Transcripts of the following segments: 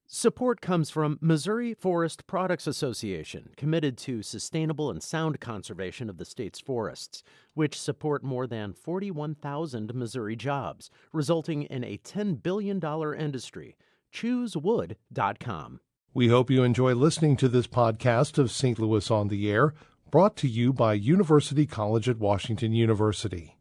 Support comes from Missouri Forest Products Association, committed to sustainable and sound conservation of the state's forests, which support more than 41,000 Missouri jobs, resulting in a $10 billion industry. ChooseWood.com. We hope you enjoy listening to this podcast of St. Louis on the Air, brought to you by University College at Washington University,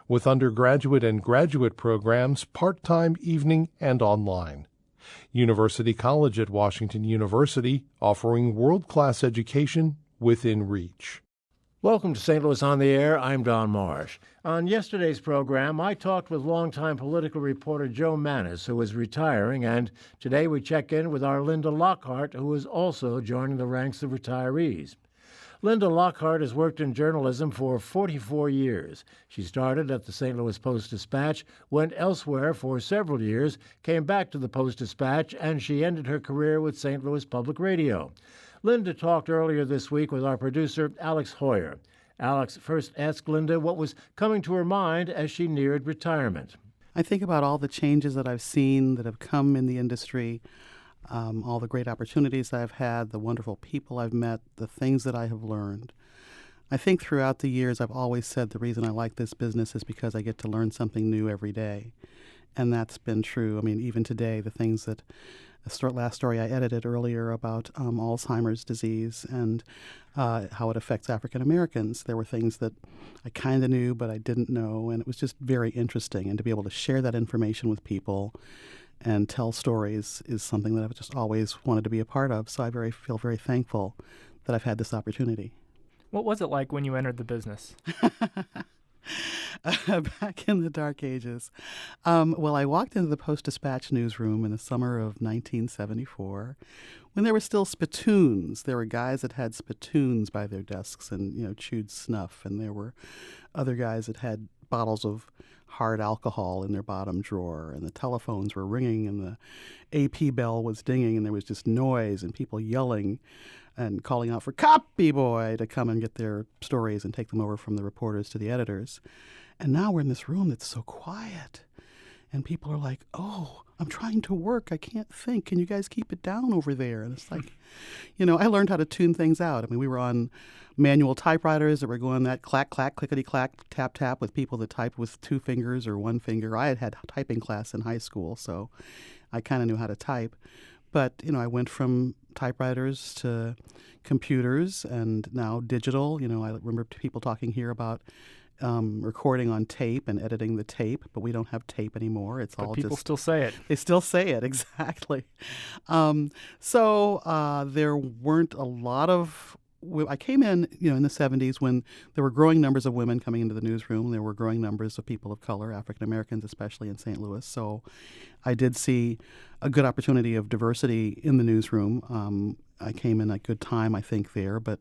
with undergraduate and graduate programs part-time, evening, and online. University College at Washington University, offering world-class education within reach. Welcome to St. Louis on the Air. I'm Don Marsh. On yesterday's program, I talked with longtime political reporter Joe Maness, who is retiring, and today we check in with our Linda Lockhart, who is also joining the ranks of retirees. Linda Lockhart has worked in journalism for 44 years. She started at the St. Louis Post-Dispatch, went elsewhere for several years, came back to the Post-Dispatch, and she ended her career with St. Louis Public Radio. Linda talked earlier this week with our producer, Alex Hoyer. Alex first asked Linda what was coming to her mind as she neared retirement. I think about all the changes that I've seen that have come in the industry, all the great opportunities I've had, the wonderful people I've met, the things that I have learned. I think throughout the years I've always said the reason I like this business is because I get to learn something new every day. And that's been true. I mean, even today, the things that last story I edited earlier about Alzheimer's disease and how it affects African Americans. There were things that I kind of knew, but I didn't know, and it was just very interesting. And to be able to share that information with people and tell stories is something that I've just always wanted to be a part of. So I feel very thankful that I've had this opportunity. What was it like when you entered the business? Back in the dark ages. Well, I walked into the Post-Dispatch newsroom in the summer of 1974 when there were still spittoons. There were guys that had spittoons by their desks and, chewed snuff. And there were other guys that had bottles of hard alcohol in their bottom drawer. And the telephones were ringing and the AP bell was dinging and there was just noise and people yelling and calling out for copy boy to come and get their stories and take them over from the reporters to the editors. And now we're in this room that's so quiet. And people are like, oh, I'm trying to work. I can't think. Can you guys keep it down over there? And it's like, I learned how to tune things out. I mean, we were on manual typewriters that were going that clack, clack, clickety, clack, tap, tap with people that typed with 2 fingers or 1 finger. I had typing class in high school, so I kind of knew how to type. But, I went from typewriters to computers and now digital. I remember people talking here about recording on tape and editing the tape, but we don't have tape anymore. It's But all people just... still say it. They still say it, exactly. So there weren't a lot of... I came in, in the 70s when there were growing numbers of women coming into the newsroom. There were growing numbers of people of color, African Americans, especially in St. Louis. So I did see a good opportunity of diversity in the newsroom. I came in at a good time, I think, there. But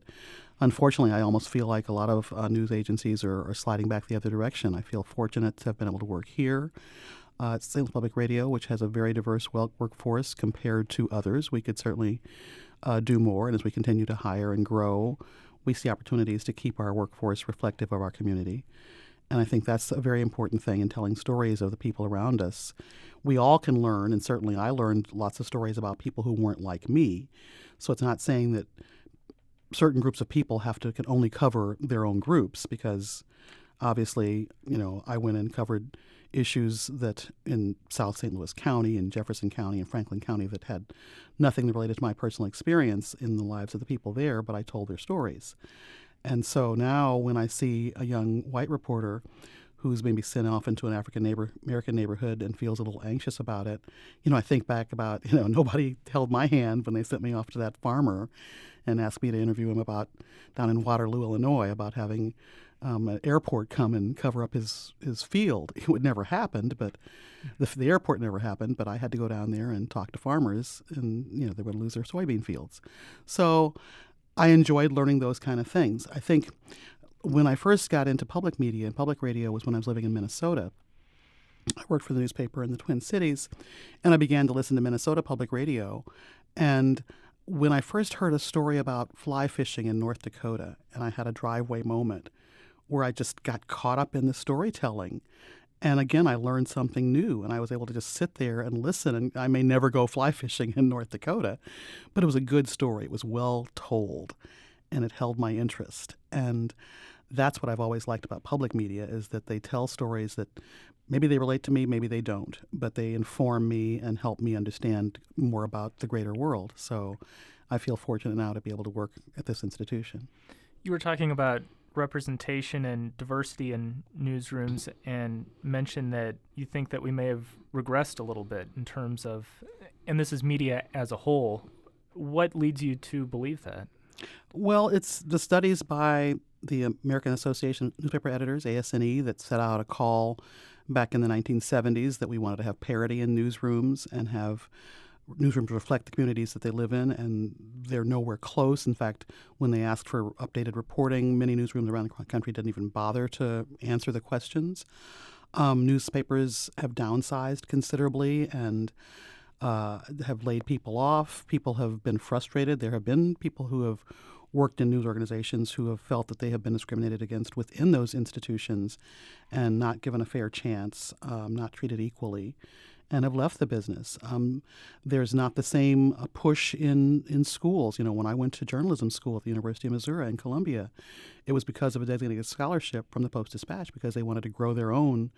unfortunately, I almost feel like a lot of news agencies are sliding back the other direction. I feel fortunate to have been able to work here at St. Louis Public Radio, which has a very diverse workforce compared to others. We could certainly do more, and as we continue to hire and grow, we see opportunities to keep our workforce reflective of our community. And I think that's a very important thing in telling stories of the people around us. We all can learn, and certainly I learned lots of stories about people who weren't like me. So it's not saying that certain groups of people can only cover their own groups, because obviously, I went and covered issues that in South St. Louis County and Jefferson County and Franklin County that had nothing related to my personal experience in the lives of the people there, but I told their stories. And so now when I see a young white reporter who's maybe sent off into an African American neighborhood and feels a little anxious about it, I think back about, nobody held my hand when they sent me off to that farmer and asked me to interview him about down in Waterloo, Illinois, about having an airport come and cover up his field. It would never happened, but the airport never happened, but I had to go down there and talk to farmers, and they would lose their soybean fields. So I enjoyed learning those kind of things. I think when I first got into public media and public radio was when I was living in Minnesota. I worked for the newspaper in the Twin Cities, and I began to listen to Minnesota public radio. And when I first heard a story about fly fishing in North Dakota, and I had a driveway moment where I just got caught up in the storytelling, And again, I learned something new, and I was able to just sit there and listen. And I may never go fly fishing in North Dakota, but it was a good story. It was well told, and it held my interest. And that's what I've always liked about public media, is that they tell stories that maybe they relate to me, maybe they don't, but they inform me and help me understand more about the greater world. So I feel fortunate now to be able to work at this institution. You were talking about representation and diversity in newsrooms and mentioned that you think that we may have regressed a little bit in terms of, and this is media as a whole. What leads you to believe that? Well, it's the studies by the American Association of Newspaper Editors, ASNE, that set out a call back in the 1970s that we wanted to have parity in newsrooms and have newsrooms reflect the communities that they live in, and they're nowhere close. In fact, when they asked for updated reporting, many newsrooms around the country didn't even bother to answer the questions. Newspapers have downsized considerably and have laid people off. People have been frustrated. There have been people who have worked in news organizations who have felt that they have been discriminated against within those institutions and not given a fair chance, not treated equally, and have left the business. There's not the same push in schools. You know, when I went to journalism school at the University of Missouri in Columbia, it was because of a designated scholarship from the Post-Dispatch, because they wanted to grow their own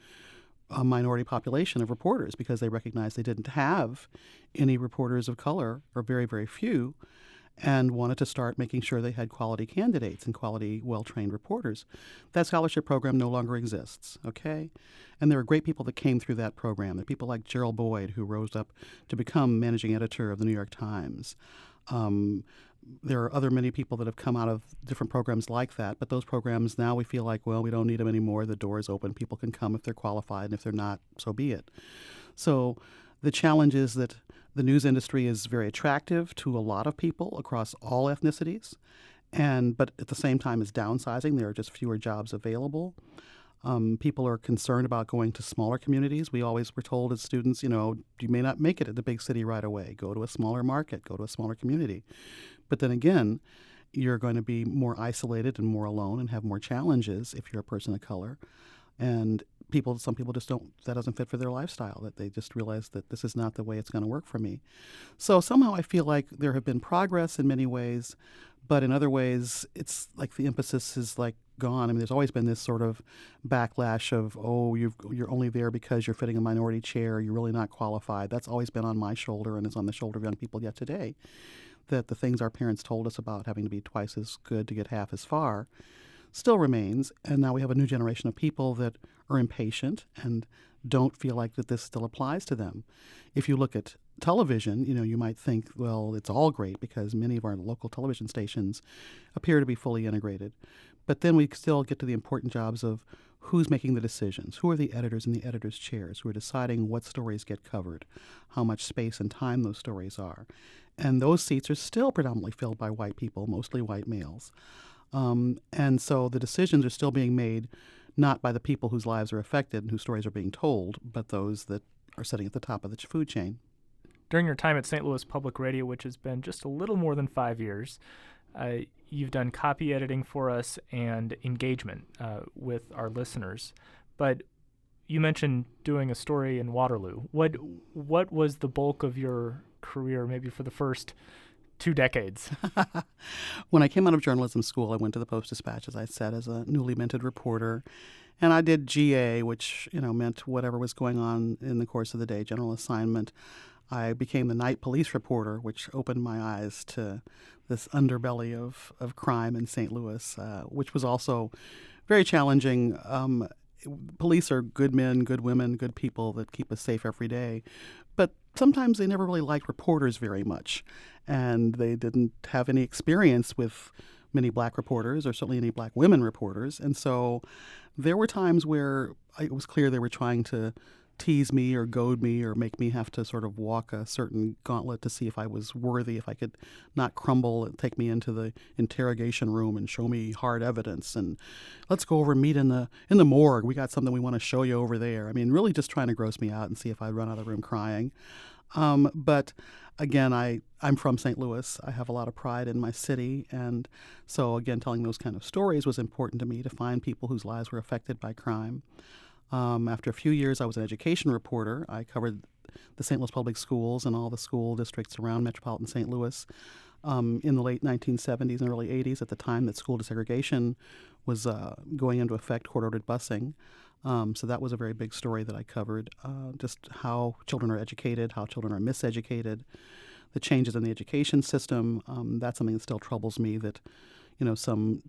minority population of reporters, because they recognized they didn't have any reporters of color, or very, very few, and wanted to start making sure they had quality candidates and quality, well-trained reporters. That scholarship program no longer exists, okay? And there are great people that came through that program. There are people like Gerald Boyd, who rose up to become managing editor of the New York Times. There are many people that have come out of different programs like that, but those programs now we feel like, well, we don't need them anymore. The door is open. People can come if they're qualified, and if they're not, so be it. So the challenge is that the news industry is very attractive to a lot of people across all ethnicities, but at the same time is downsizing. There are just fewer jobs available. People are concerned about going to smaller communities. We always were told as students, you may not make it at the big city right away. Go to a smaller market, go to a smaller community. But then again, you're going to be more isolated and more alone and have more challenges if you're a person of color. And some people just that doesn't fit for their lifestyle, that they just realize that this is not the way it's going to work for me. So somehow I feel like there have been progress in many ways, but in other ways, it's like the emphasis is like gone. I mean, there's always been this sort of backlash of, you're only there because you're fitting a minority chair, you're really not qualified. That's always been on my shoulder, and it's on the shoulder of young people yet today, that the things our parents told us about having to be twice as good to get half as far still remains. And now we have a new generation of people that are impatient and don't feel like that this still applies to them. If you look at television, you might think, well, it's all great because many of our local television stations appear to be fully integrated. But then we still get to the important jobs of who's making the decisions, who are the editors in the editors' chairs, who are deciding what stories get covered, how much space and time those stories are. And those seats are still predominantly filled by white people, mostly white males. And so the decisions are still being made not by the people whose lives are affected and whose stories are being told, but those that are sitting at the top of the food chain. During your time at St. Louis Public Radio, which has been just a little more than 5 years, you've done copy editing for us and engagement with our listeners. But you mentioned doing a story in Waterloo. What was the bulk of your career, maybe for the first 2 decades? When I came out of journalism school, I went to the Post-Dispatch, as I said, as a newly minted reporter. And I did GA, which meant whatever was going on in the course of the day, general assignment. I became the night police reporter, which opened my eyes to this underbelly of crime in St. Louis, which was also very challenging. Police are good men, good women, good people that keep us safe every day. But sometimes they never really liked reporters very much, and they didn't have any experience with many black reporters, or certainly any black women reporters. And so there were times where it was clear they were trying to tease me or goad me or make me have to sort of walk a certain gauntlet to see if I was worthy, if I could not crumble and take me into the interrogation room and show me hard evidence, and let's go over and meet in the morgue. We got something we want to show you over there. I mean, really just trying to gross me out and see if I'd run out of the room crying. But again, I'm from St. Louis. I have a lot of pride in my city. And so again, telling those kind of stories was important to me, to find people whose lives were affected by crime. After a few years, I was an education reporter. I covered the St. Louis Public Schools and all the school districts around metropolitan St. Louis in the late 1970s and early 80s, at the time that school desegregation was going into effect, court-ordered busing. So that was a very big story that I covered, just how children are educated, how children are miseducated, the changes in the education system. That's something that still troubles me, that, some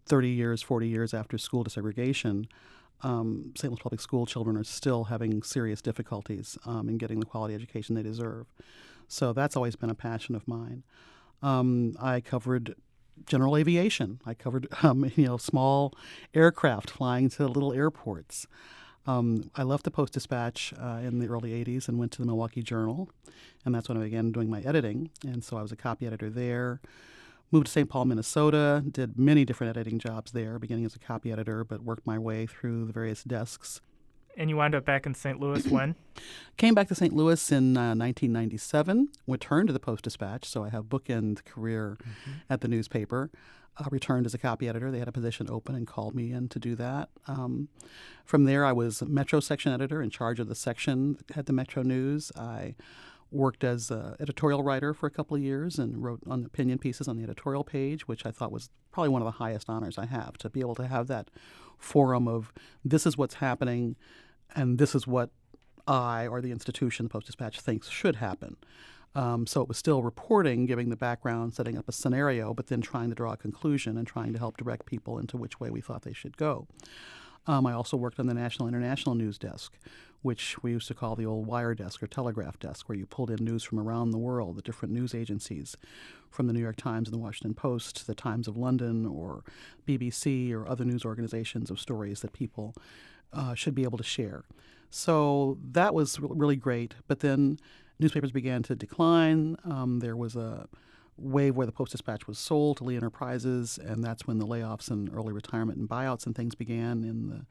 30 years, 40 years after school desegregation, St. Louis Public School children are still having serious difficulties in getting the quality education they deserve. So that's always been a passion of mine. I covered general aviation. I covered, small aircraft flying to little airports. I left the Post-Dispatch in the early 80s and went to the Milwaukee Journal, and that's when I began doing my editing. And so I was a copy editor there. Moved to St. Paul, Minnesota, did many different editing jobs there, beginning as a copy editor, but worked my way through the various desks. And you wound up back in St. Louis when? Came back to St. Louis in 1997, returned to the Post-Dispatch, so I have bookend career at the newspaper. Returned as a copy editor. They had a position open and called me in to do that. From there, I was Metro section editor, in charge of the section at the Metro News. I worked as an editorial writer for a couple of years and wrote on opinion pieces on the editorial page, which I thought was probably one of the highest honors I have, to be able to have that forum of this is what's happening and this is what I or the institution, the Post-Dispatch, thinks should happen. So it was still reporting, giving the background, setting up a scenario, but then trying to draw a conclusion and trying to help direct people into which way we thought they should go. I also worked on the national international news desk, which we used to call the old wire desk or telegraph desk, where you pulled in news from around the world, the different news agencies, from the New York Times and the Washington Post, the Times of London or BBC or other news organizations, of stories that people should be able to share. So that was really great. But then newspapers began to decline. There was a wave where the Post-Dispatch was sold to Lee Enterprises, and that's when the layoffs and early retirement and buyouts and things began in the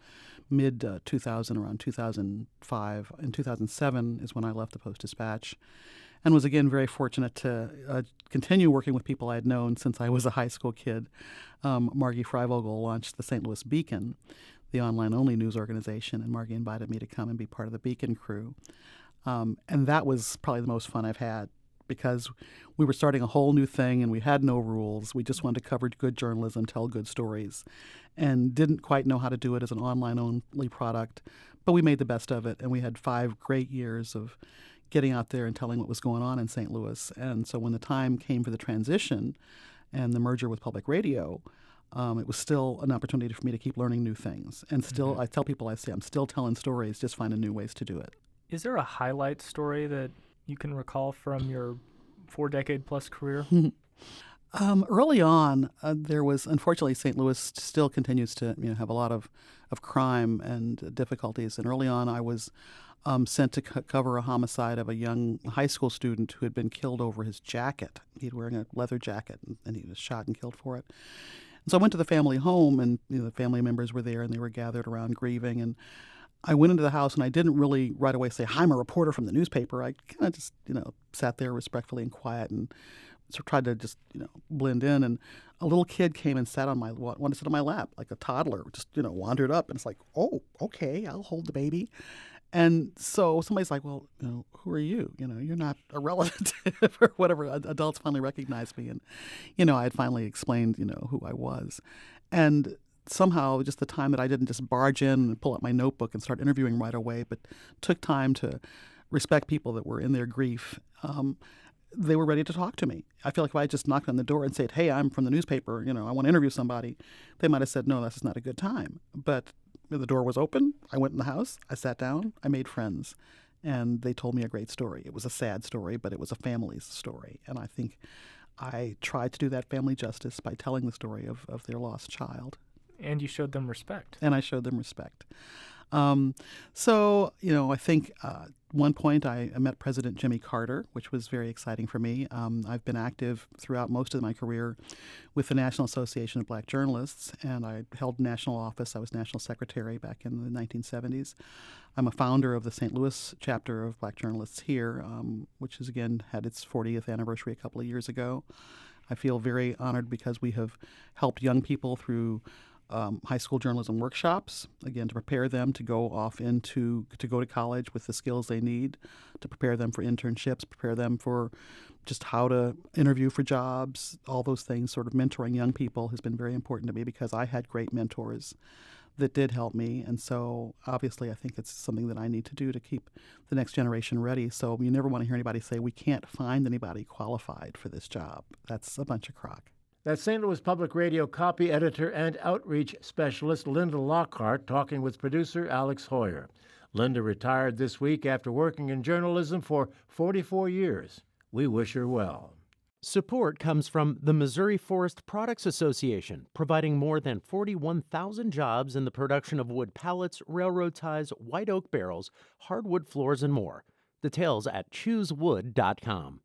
mid-2000, around 2005. In 2007 is when I left the Post-Dispatch, and was again very fortunate to continue working with people I had known since I was a high school kid. Margie Freivogel launched the St. Louis Beacon, the online-only news organization, and Margie invited me to come and be part of the Beacon crew. And that was probably the most fun I've had, because we were starting a whole new thing and we had no rules. We just wanted to cover good journalism, tell good stories, and didn't quite know how to do it as an online-only product. But we made the best of it, and we had 5 great years of getting out there and telling what was going on in St. Louis. And so when the time came for the transition and the merger with public radio, it was still an opportunity for me to keep learning new things. And still, I tell people, I say, I'm still telling stories, just finding new ways to do it. Is there a highlight story that you can recall from your 4-decade-plus career? Early on, there was, unfortunately, St. Louis still continues to have a lot of crime and difficulties. And early on, I was sent to cover a homicide of a young high school student who had been killed over his jacket. He'd wearing a leather jacket, and he was shot and killed for it. And so I went to the family home, and the family members were there, and they were gathered around grieving. And I went into the house, and I didn't really right away say, "Hi, I'm a reporter from the newspaper." I kind of just, sat there respectfully and quiet, and so tried to just, blend in. And a little kid came and sat on wanted to sit on my lap, like a toddler, just, wandered up. And it's like, "Oh, okay, I'll hold the baby." And so somebody's like, "Well, who are you? You're not a relative," or whatever. Adults finally recognized me, and, I had finally explained, who I was. And somehow just the time that I didn't just barge in and pull out my notebook and start interviewing right away, but took time to respect people that were in their grief, they were ready to talk to me. I feel like if I just knocked on the door and said, "Hey, I'm from the newspaper, I want to interview somebody," they might have said, "No, that's not a good time." But the door was open. I went in the house. I sat down. I made friends. And they told me a great story. It was a sad story, but it was a family's story. And I think I tried to do that family justice by telling the story of their lost child. And you showed them respect. And I showed them respect. So, I think one point I met President Jimmy Carter, which was very exciting for me. I've been active throughout most of my career with the National Association of Black Journalists, and I held national office. I was national secretary back in the 1970s. I'm a founder of the St. Louis chapter of Black Journalists here, which has, again, had its 40th anniversary a couple of years ago. I feel very honored because we have helped young people through high school journalism workshops, again, to prepare them to go off to go to college with the skills they need, to prepare them for internships, prepare them for just how to interview for jobs, all those things. Sort of mentoring young people has been very important to me because I had great mentors that did help me. And so obviously I think it's something that I need to do to keep the next generation ready. So you never want to hear anybody say, we can't find anybody qualified for this job. That's a bunch of crock. That's St. Louis Public Radio copy editor and outreach specialist Linda Lockhart talking with producer Alex Hoyer. Linda retired this week after working in journalism for 44 years. We wish her well. Support comes from the Missouri Forest Products Association, providing more than 41,000 jobs in the production of wood pallets, railroad ties, white oak barrels, hardwood floors, and more. Details at choosewood.com.